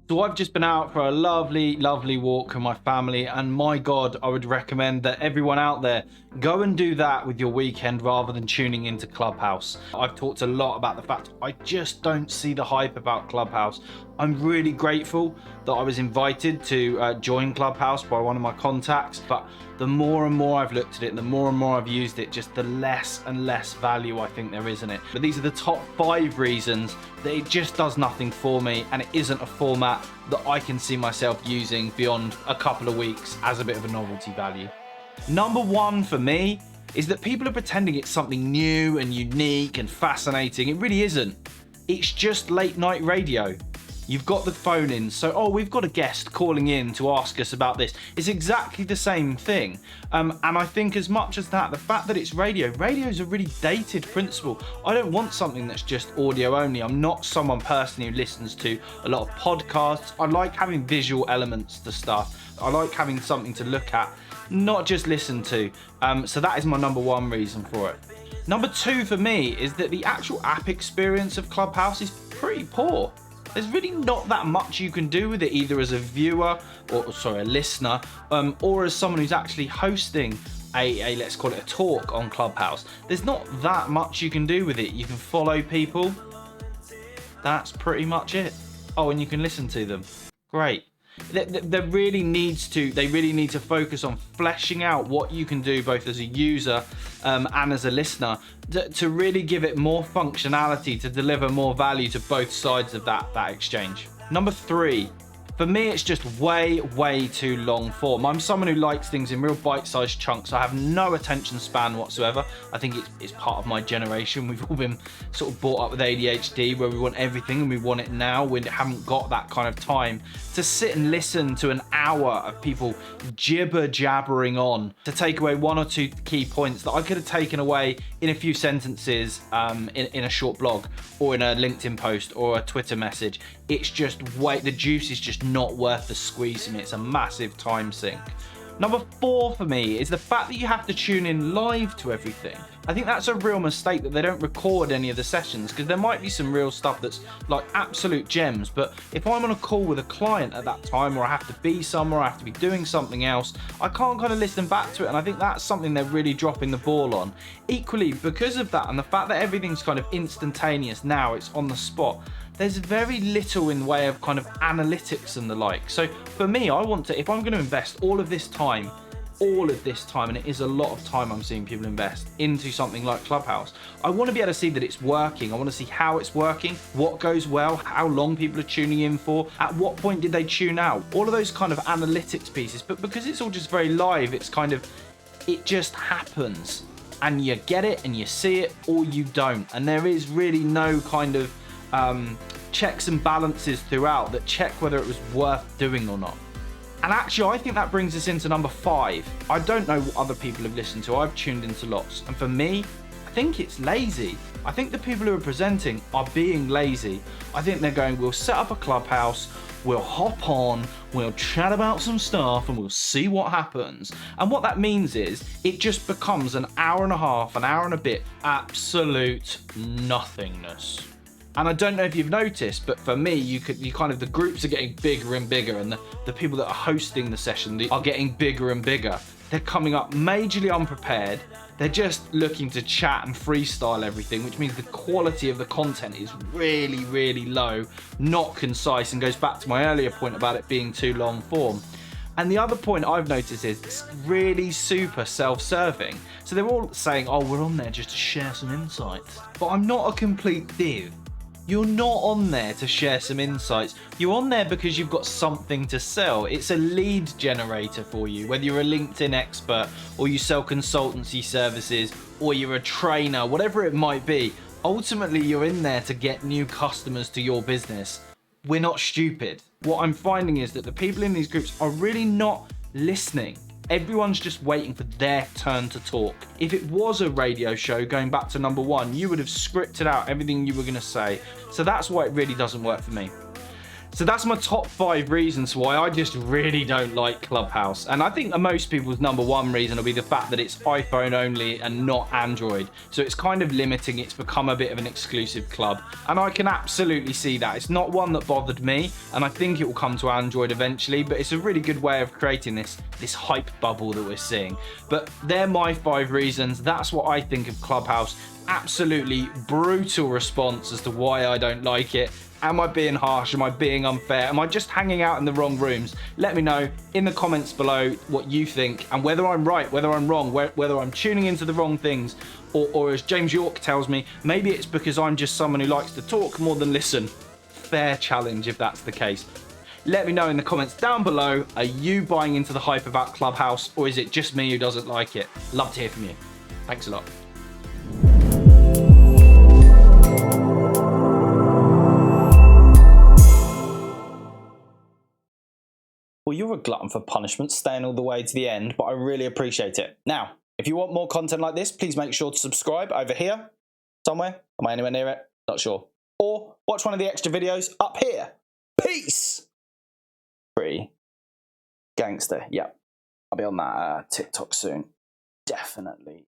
So I've just been out for a lovely walk with my family, and my God, I would recommend that everyone out there go and do that with your weekend rather than tuning into Clubhouse. I've talked a lot about the fact I just don't see the hype about Clubhouse. I'm really grateful that I was invited to join Clubhouse by one of my contacts, but the more and more I've looked at it, the more and more I've used it, just the less and less value I think there is in it. But these are the top 5 reasons that it just does nothing for me, and it isn't a format that I can see myself using beyond a couple of weeks as a bit of a novelty value. Number 1 for me is that people are pretending it's something new and unique and fascinating. It really isn't. It's just late night radio. You've got the phone in, so, oh, we've got a guest calling in to ask us about this. It's exactly the same thing. And I think as much as that, the fact that it's radio is a really dated principle. I don't want something that's just audio only. I'm not someone personally who listens to a lot of podcasts. I like having visual elements to stuff. I like having something to look at, not just listen to. So that is my number 1 reason for it. Number 2 for me is that the actual app experience of Clubhouse is pretty poor. There's really not that much you can do with it, either as a viewer, or sorry, a listener, or as someone who's actually hosting a let's call it a talk on Clubhouse. There's not that much you can do with it. You can follow people. That's pretty much it. Oh, and you can listen to them. Great. They really need to focus on fleshing out what you can do both as a user and as a listener to really give it more functionality, to deliver more value to both sides of that exchange. Number 3, for me, it's just way too long form. I'm someone who likes things in real bite-sized chunks. I have no attention span whatsoever. I think it's part of my generation. We've all been sort of brought up with ADHD, where we want everything and we want it now. We haven't got that kind of time to sit and listen to an hour of people jibber-jabbering on, to take away 1 or 2 key points that I could have taken away in a few sentences in a short blog or in a LinkedIn post or a Twitter message. It's just the juice is just not worth the squeeze in it. It's a massive time sink. Number 4 for me is the fact that you have to tune in live to everything. I think that's a real mistake that they don't record any of the sessions, because there might be some real stuff that's like absolute gems, but if I'm on a call with a client at that time, or I have to be somewhere, I have to be doing something else, I can't kind of listen back to it, and I think that's something they're really dropping the ball on. Equally, because of that and the fact that everything's kind of instantaneous now, it's on the spot, there's very little in way of kind of analytics and the like. So for me, I want to, if I'm going to invest all of this time, and it is a lot of time I'm seeing people invest into something like Clubhouse, I want to be able to see that it's working. I want to see how it's working, what goes well, how long people are tuning in for, at what point did they tune out, all of those kind of analytics pieces. But because it's all just very live, it's kind of, it just happens, and you get it and you see it, or you don't, and there is really no kind of checks and balances throughout that check whether it was worth doing or not. And actually, I think that brings us into number 5. I don't know what other people have listened to. I've tuned into lots, and for me, I think it's lazy. I think the people who are presenting are being lazy. I think they're going, we'll set up a Clubhouse, we'll hop on, we'll chat about some stuff, and we'll see what happens. And what that means is it just becomes an hour and a half, an hour and a bit, absolute nothingness. And I don't know if you've noticed, but for me, the groups are getting bigger and bigger, and the people that are hosting the session are getting bigger and bigger. They're coming up majorly unprepared. They're just looking to chat and freestyle everything, which means the quality of the content is really low, not concise, and goes back to my earlier point about it being too long form. And the other point I've noticed is it's really super self-serving. So they're all saying, oh, we're on there just to share some insights. But I'm not a complete div. You're not on there to share some insights. You're on there because you've got something to sell. It's a lead generator for you, whether you're a LinkedIn expert or you sell consultancy services or you're a trainer, whatever it might be. Ultimately, you're in there to get new customers to your business. We're not stupid. What I'm finding is that the people in these groups are really not listening. Everyone's just waiting for their turn to talk. If it was a radio show, going back to number 1, you would have scripted out everything you were going to say. So that's why it really doesn't work for me. So that's my top 5 reasons why I just really don't like Clubhouse. And I think most people's number 1 reason will be the fact that it's iPhone only and not Android. So it's kind of limiting. It's become a bit of an exclusive club. And I can absolutely see that. It's not one that bothered me. And I think it will come to Android eventually. But it's a really good way of creating this hype bubble that we're seeing. But they're my 5 reasons. That's what I think of Clubhouse. Absolutely brutal response as to why I don't like it. Am I being harsh? Am I being unfair? Am I just hanging out in the wrong rooms? Let me know in the comments below what you think and whether I'm right, whether I'm wrong, whether I'm tuning into the wrong things, or as James York tells me, maybe it's because I'm just someone who likes to talk more than listen. Fair challenge if that's the case. Let me know in the comments down below, are you buying into the hype about Clubhouse, or is it just me who doesn't like it? Love to hear from you. Thanks a lot. Well, you're a glutton for punishment, staying all the way to the end, but I really appreciate it. Now, if you want more content like this, please make sure to subscribe over here, somewhere. Am I anywhere near it? Not sure. Or watch one of the extra videos up here. Peace! Pretty gangster. Yep. I'll be on that TikTok soon. Definitely.